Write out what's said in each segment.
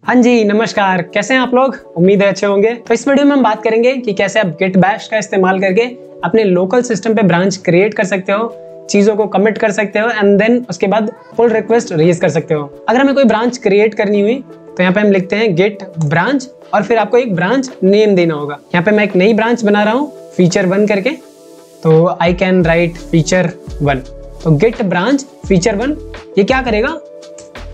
हाँ जी नमस्कार, कैसे हैं आप लोग। उम्मीद है अच्छे होंगे। तो इस वीडियो में हम बात करेंगे कि कैसे आप गिट बैश का इस्तेमाल करके अपने लोकल सिस्टम पे ब्रांच क्रिएट कर सकते हो, चीजों को कमिट कर सकते हो एंड देन उसके बाद पुल रिक्वेस्ट रेज कर सकते हो। अगर हमें कोई ब्रांच क्रिएट करनी हुई तो यहाँ पे हम लिखते हैं गेट ब्रांच और फिर आपको एक ब्रांच नेम देना होगा। यहाँ पे मैं एक नई ब्रांच बना रहा हूँ feature1 करके, तो आई कैन राइट feature1। तो गेट ब्रांच feature1 ये क्या करेगा,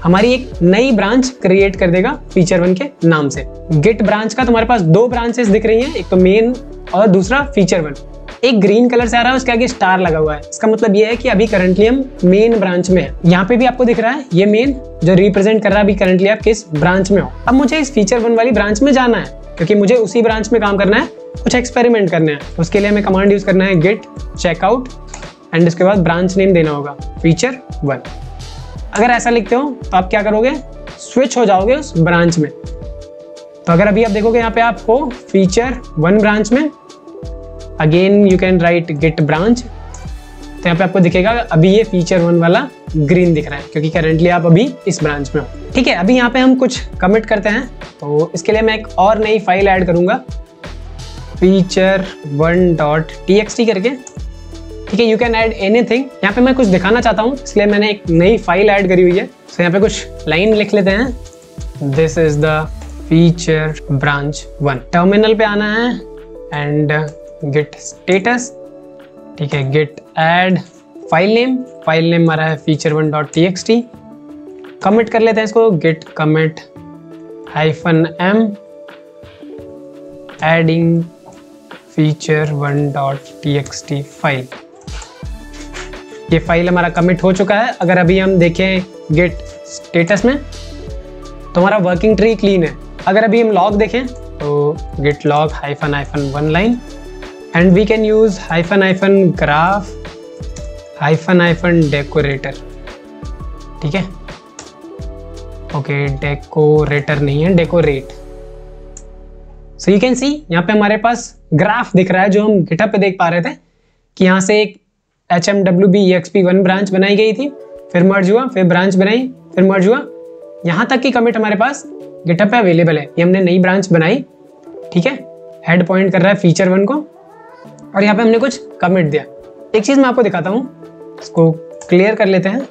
हमारी एक नई ब्रांच क्रिएट कर देगा feature1 के नाम से। गेट ब्रांच का तुम्हारे पास दो ब्रांचेस दिख रही हैं, एक तो मेन और दूसरा feature1। एक ग्रीन कलर से आ रहा है, उसके आगे स्टार लगा हुआ है। इसका मतलब ये है कि अभी करंटली हम मेन ब्रांच में हैं। यहाँ पे भी आपको दिख रहा है ये मेन जो रिप्रेजेंट कर रहा है अभी करंटली आप किस ब्रांच में हो। अब मुझे इस feature1 वाली ब्रांच में जाना है क्योंकि मुझे उसी ब्रांच में काम करना है, कुछ एक्सपेरिमेंट करने हैं। उसके लिए हमें कमांड यूज करना है गेट चेकआउट एंड उसके बाद ब्रांच नेम देना होगा feature1। अगर ऐसा लिखते हो तो आप क्या करोगे, स्विच हो जाओगे उस ब्रांच में। तो अगर अभी आप देखोगे यहाँ पे आप हो feature1 ब्रांच में, again you can right get branch. तो यहाँ पे आपको दिखेगा अभी ये feature1 वाला ग्रीन दिख रहा है क्योंकि करंटली आप अभी इस ब्रांच में हो। ठीक है, अभी यहाँ पे हम कुछ कमिट करते हैं। तो इसके लिए मैं एक और नई फाइल ऐड करूंगा feature1.txt करके। ठीक है, यू कैन ऐड एनीथिंग। यहाँ पे मैं कुछ दिखाना चाहता हूँ इसलिए मैंने एक नई फाइल ऐड करी हुई है। तो यहाँ पे कुछ लाइन लिख लेते हैं, this is the feature branch 1। Terminal पे आना है एंड गेट स्टेटस। ठीक है, गेट ऐड फाइल नेम हमारा है feature1.txt। कमिट कर लेते हैं इसको, git commit -m adding feature1.txt file. ये फाइल हमारा कमिट हो चुका है। अगर अभी हम देखें गेट स्टेटस में तो हमारा वर्किंग ट्री क्लीन है। अगर अभी हम लॉग देखें तो git log -1 line and we can use -graph -decorator. ठीक है, ओके डेकोरेटर नहीं है, decorate. So you can see यहाँ पे हमारे पास ग्राफ दिख रहा है जो हम गिटहब पे देख पा रहे थे कि यहाँ से एक HMWEXP1 ब्रांच बनाई गई थी, फिर मर्ज हुआ, फिर ब्रांच बनाई, फिर मर्ज हुआ। यहाँ तक की कमिट हमारे पास गिटहब पे अवेलेबल है। ये हमने नई ब्रांच बनाई। ठीक है, हेड पॉइंट कर रहा है feature1 को और यहाँ पे हमने कुछ कमिट दिया। एक चीज मैं आपको दिखाता हूँ, इसको क्लियर कर लेते हैं।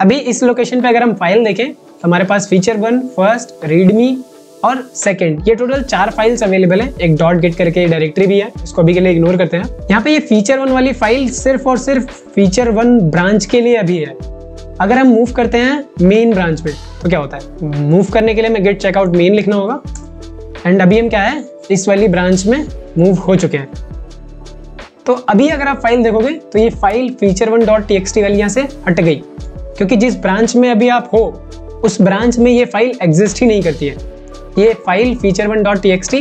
अभी इस लोकेशन पे अगर हम फाइल देखें तो हमारे पास feature1 फर्स्ट, रीडमी और सेकंड, ये टोटल 4 फाइल्स अवेलेबल है। एक .git करके डायरेक्टरी भी है, इसको अभी के लिए इग्नोर करते हैं। यहाँ पे ये feature1 वाली फाइल सिर्फ और सिर्फ feature1 ब्रांच के लिए अभी है। अगर हम मूव करते हैं मेन ब्रांच में तो क्या होता है, मूव करने के लिए हमें गेट चेकआउट मेन लिखना होगा एंड अभी हम क्या है इस वाली ब्रांच में मूव हो चुके हैं। तो अभी अगर आप फाइल देखोगे तो ये फाइल feature1.txt वाली यहाँ से हट गई क्योंकि जिस ब्रांच में अभी आप हो उस ब्रांच में ये फाइल एग्जिस्ट ही नहीं करती है। ये फाइल feature1.txt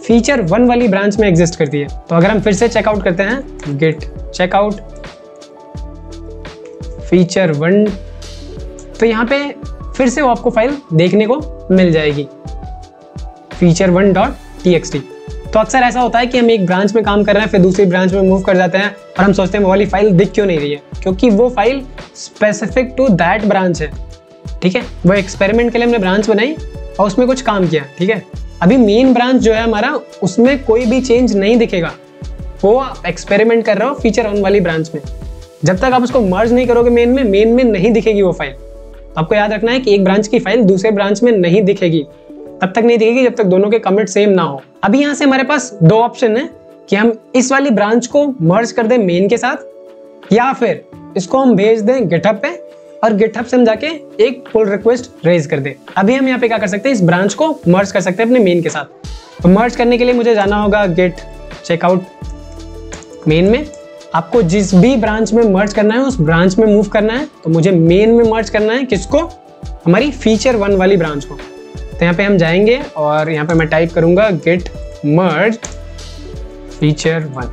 feature1 वाली ब्रांच में एग्जिस्ट करती है। तो अगर हम फिर से चेकआउट करते हैं गेट चेकआउट feature1, तो यहाँ पे फिर से वो आपको फाइल देखने को मिल जाएगी feature1.txt। तो अक्सर ऐसा होता है कि हम एक ब्रांच में काम कर रहे हैं फिर दूसरी ब्रांच में मूव कर जाते हैं और हम सोचते हैं वो वाली फाइल दिख क्यों नहीं रही है, क्योंकि वो file specific to that branch है। ठीक है, वो एक्सपेरिमेंट के लिए हमने ब्रांच बनाई और उसमें कुछ काम किया। ठीक है, अभी मेन ब्रांच जो है हमारा उसमें कोई भी चेंज नहीं दिखेगा, वो एक्सपेरिमेंट कर रहे हो feature1 वाली ब्रांच में। जब तक आप उसको मर्ज नहीं करोगे मेन में नहीं दिखेगी वो फाइल। आपको याद रखना है कि एक ब्रांच की फाइल दूसरे ब्रांच में नहीं दिखेगी, तब तक नहीं दिखेगी जब तक दोनों के कमिट सेम ना हो। अभी यहाँ से हमारे पास दो ऑप्शन है कि हम इस वाली ब्रांच को मर्ज कर दें मेन के साथ या फिर इसको हम भेज दें गिटहब पे और गिटहब से हम जाके एक पुल रिक्वेस्ट रेज कर दें। अभी हम यहाँ पे क्या कर सकते हैं, इस ब्रांच को मर्ज कर सकते हैं अपने मेन के साथ। तो मर्ज करने के लिए मुझे जाना होगा गेट चेकआउट मेन में। आपको जिस भी ब्रांच में मर्ज करना है उस ब्रांच में मूव करना है। तो मुझे मेन में मर्ज करना है किसको, हमारी feature1 वाली ब्रांच को। तो यहाँ पे हम जाएंगे और यहाँ पे मैं टाइप करूंगा गेट मर्ज feature1।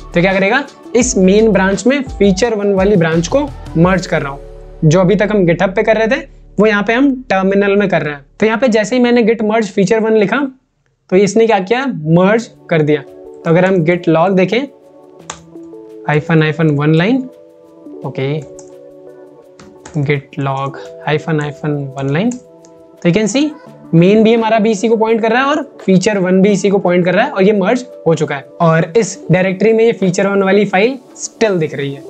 तो क्या करेगा, इस मेन ब्रांच में feature1 वाली ब्रांच को मर्ज कर रहा हूँ। जो अभी तक हम गिटहब पे कर रहे थे वो यहाँ पे हम टर्मिनल में कर रहे हैं। तो यहाँ पे जैसे ही मैंने गेट मर्ज feature1 लिखा तो इसने क्या किया, मर्ज कर दिया। तो अगर हम गेट लॉग देखें -1 line, okay get log -1 line, तो यू कैन सी मेन भी हमारा भी इसी को पॉइंट कर रहा है और फीचर 1 भी इसी को पॉइंट कर रहा है और ये मर्ज हो चुका है। और इस डायरेक्टरी में ये फीचर 1 वाली फाइल स्टिल दिख रही है।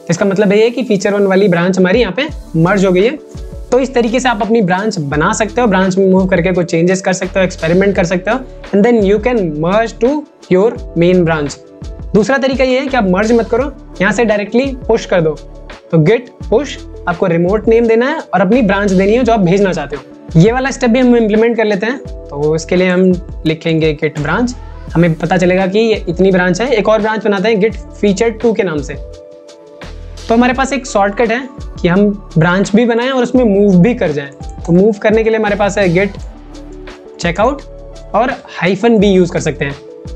इसका मतलब ये है कि फीचर 1 वाली ब्रांच हमारी यहाँ पे मर्ज हो गई है। तो इस तरीके से आप अपनी ब्रांच बना सकते हो, ब्रांच में मूव करके कुछ चेंजेस कर सकते हो, एक्सपेरिमेंट कर सकते हो and then you can merge to your main branch. दूसरा तरीका ये है कि आप मर्ज मत करो, यहाँ से डायरेक्टली पुश कर दो। तो गिट पुश, आपको रिमोट नेम देना है और अपनी ब्रांच देनी है जो आप भेजना चाहते हो। ये वाला स्टेप भी हम इम्प्लीमेंट कर लेते हैं। तो इसके लिए हम लिखेंगे गिट ब्रांच, हमें पता चलेगा कि ये इतनी ब्रांच है। एक और ब्रांच बनाते हैं गिट फीचर 2 के नाम से। तो हमारे पास एक शॉर्टकट है कि हम ब्रांच भी बनाएं और उसमें मूव भी कर जाएं। तो मूव करने के लिए हमारे पास है गिट चेकआउट और -b यूज कर सकते हैं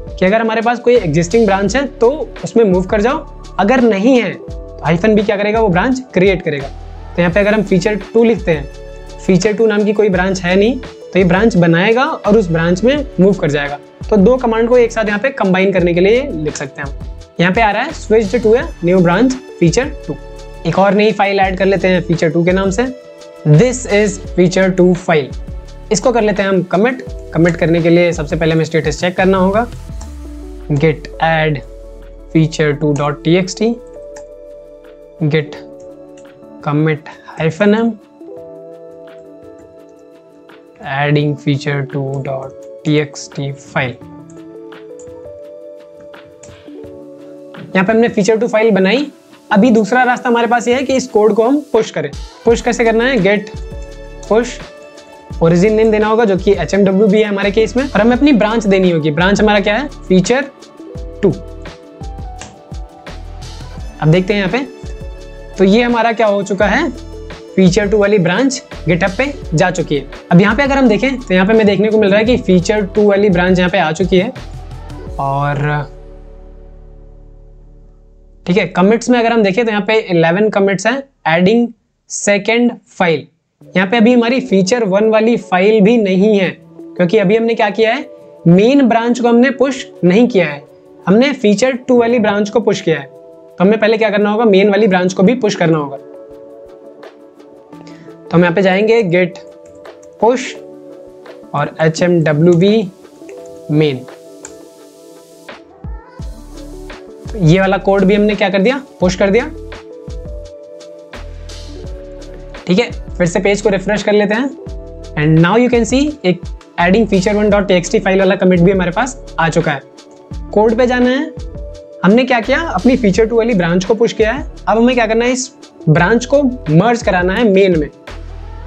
कि अगर हमारे पास कोई एग्जिस्टिंग ब्रांच है तो उसमें मूव कर जाओ, अगर नहीं है तो -b क्या करेगा, वो ब्रांच क्रिएट करेगा। तो यहाँ पे अगर हम फीचर 2 लिखते हैं, फीचर 2 नाम की कोई ब्रांच है नहीं, तो ये ब्रांच बनाएगा और उस ब्रांच में मूव कर जाएगा। तो दो कमांड को एक साथ यहाँ पे कंबाइन करने के लिए लिख सकते हैं हम। यहाँ पे आ रहा है स्विच टू है न्यू ब्रांच फीचर 2। एक और नई फाइल ऐड कर लेते हैं फीचर 2 के नाम से, दिस इज फीचर 2 फाइल। इसको कर लेते हैं हम कमिट। कमिट करने के लिए सबसे पहले हमें स्टेटस चेक करना होगा, git add feature2.txt git commit -m adding feature2.txt file. यहाँ पे हमने फीचर 2 फाइल बनाई। अभी दूसरा रास्ता हमारे पास ये है कि इस कोड को हम पुश करें। पुश कैसे करना है, गेट पुश, ओरिजिन नेम देना होगा जो कि HMWB है हमारे केस में, और हमें अपनी ब्रांच देनी होगी। ब्रांच हमारा क्या है, फीचर 2। अब देखते हैं यहाँ पे, तो ये हमारा क्या हो चुका है, फीचर 2 वाली ब्रांच गिटहब पे जा चुकी है। अब यहाँ पे अगर हम देखें तो यहाँ पे हमें देखने को मिल रहा है कि फीचर 2 वाली ब्रांच यहाँ पे आ चुकी है। और ठीक है, कमिट्स में अगर हम देखें तो यहाँ पे 11 कमिट्स हैं, एडिंग सेकेंड फाइल। यहाँ पे अभी हमारी फीचर 1 वाली फाइल भी नहीं है, क्योंकि अभी हमने क्या किया है, मेन ब्रांच को हमने पुश नहीं किया है, हमने फीचर 2 वाली ब्रांच को पुश किया है। तो हमें पहले क्या करना होगा, मेन वाली ब्रांच को भी पुश करना होगा। तो हम यहाँ पे जाएंगे गेट पुश और HMWB मेन। ये वाला कोड भी हमने क्या कर दिया, पुश कर दिया। ठीक है, फिर से पेज को रिफ्रेश कर लेते हैं एंड नाउ यू कैन सी एक एडिंग feature1.txt फाइल वाला कमिट भी हमारे पास आ चुका है। कोड पे जाना है, हमने क्या किया, अपनी फीचर 2 वाली ब्रांच को पुश किया है। अब हमें क्या करना है, इस ब्रांच को मर्ज कराना है मेन में।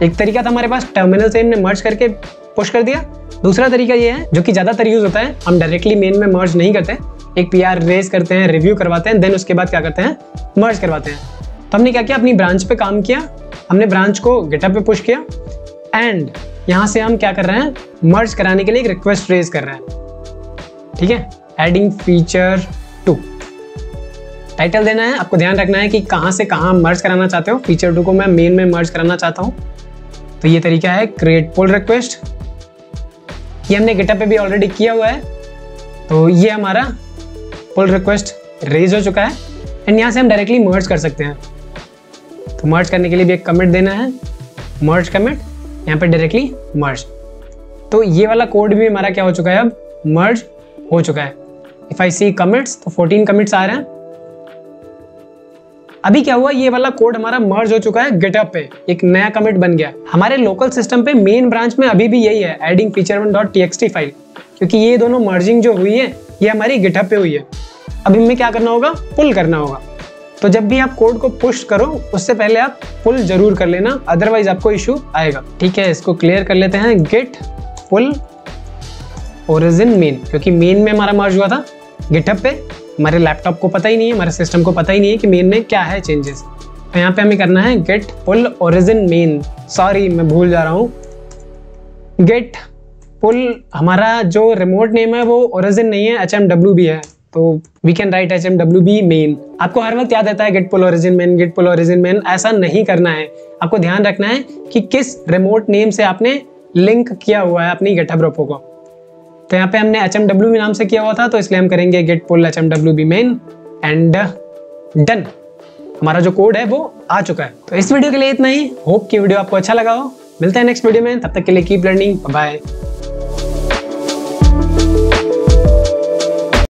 एक तरीका था हमारे पास, टर्मिनल से हमने मर्ज करके पुश कर दिया। दूसरा तरीका ये है जो कि ज्यादातर यूज होता है, हम डायरेक्टली मेन में मर्ज नहीं करते, एक PR रेज करते हैं, रिव्यू करवाते हैं, देन उसके बाद क्या करते हैं, मर्ज करवाते हैं। तो हमने क्या किया, अपनी ब्रांच पे काम किया, हमने ब्रांच को गिटहब पे पुश किया एंड यहां से हम क्या कर रहे हैं, मर्ज कराने के लिए एक रिक्वेस्ट रेज कर रहे हैं। ठीक है, एडिंग फीचर 2 टाइटल देना है। आपको ध्यान रखना है कि कहां से कहां मर्ज कराना चाहते हो। फीचर 2 को मैं मेन में मर्ज कराना चाहता हूं, तो ये तरीका है क्रिएट पुल रिक्वेस्ट। ये हमने गिटहब पे भी ऑलरेडी किया हुआ है, तो ये हमारा पुल रिक्वेस्ट रेज हो चुका है एंड यहाँ से हम डायरेक्टली मर्ज कर सकते हैं। तो मर्ज करने के लिए भी एक कमिट देना है, मर्ज कमिट, यहाँ पे डायरेक्टली मर्ज। तो ये वाला कोड भी हमारा क्या हो चुका है, अब मर्ज हो चुका है। इफ आई सी कमिट्स तो 14 कमिट्स आ रहे हैं। अभी क्या हुआ, ये वाला कोड हमारा मर्ज हो चुका है गिटहब पे, एक नया कमिट बन गया। हमारे लोकल सिस्टम पे मेन ब्रांच में अभी भी यही है, एडिंग feature1.txt फाइल, क्योंकि ये दोनों मर्जिंग जो हुई है ये हमारी गिटहब पे हुई है। अब इनमें क्या करना होगा, पुल करना होगा। तो जब भी आप कोड को पुश करो उससे पहले आप पुल जरूर कर लेना, अदरवाइज आपको इशू आएगा। ठीक है, इसको क्लियर कर लेते हैं, गेट पुल ओरिजिन मेन, क्योंकि मेन में हमारा मर्ज हुआ था गिटहब पे। हमारे लैपटॉप को पता ही नहीं है, हमारे सिस्टम को पता ही नहीं है कि मेन में क्या है चेंजेस। तो यहाँ पे हमें करना है git pull origin main. Sorry, मैं भूल जा रहा हूँ, गेट पुल हमारा जो रिमोट नेम है वो ओरिजिन नहीं है, HMWB है, तो we can write HMWB main. आपको हर वक्त याद रहता है git pull origin main, git pull origin main, ऐसा नहीं करना है। आपको ध्यान रखना है कि किस रिमोट नेम से आपने लिंक किया हुआ है अपनी गिटहब रेपो को। तो यहाँ पे हमने HMWB नाम से किया हुआ था, तो इसलिए हम करेंगे git pull HMWB main and done. हमारा जो कोड है वो आ चुका है। तो इस वीडियो के लिए इतना ही। होप कि वीडियो आपको अच्छा लगा हो। मिलते हैं नेक्स्ट वीडियो में, तब तक के लिए कीप लर्निंग, बाय।